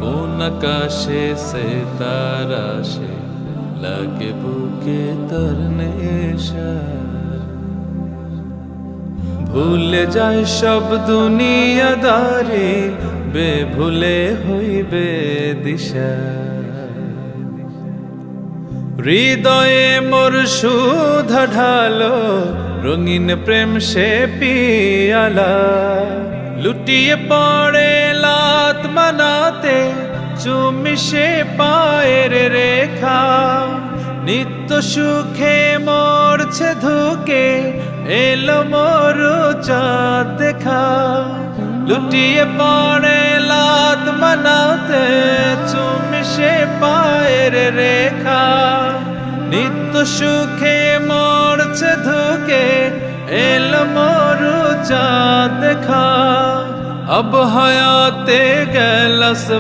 কোন আকাশে সিতারা সে লাগে বুকে তোর নেশা। ভুলে যায় সব দুনিয়াদারি, বেভুলে হইবে দিশা। হৃদয়ে মোর সুধা ঢালো, রঙিন প্রেম সে পিয়ালা। লুটিয়ে পড়ে লাত মানাতে, চুমি সে পায়ের রেখা। নিত্য সুখে মরছে ধুকে, এলো মোর চাঁদ দেখা। লুটিয়ে পড়ে লাত মানাতে, চুমি সে পায়ের রেখা। নিত্য সুখে মরছে ধুকে, এলো মোর চাঁদ দেখা। अब हयाते गैलस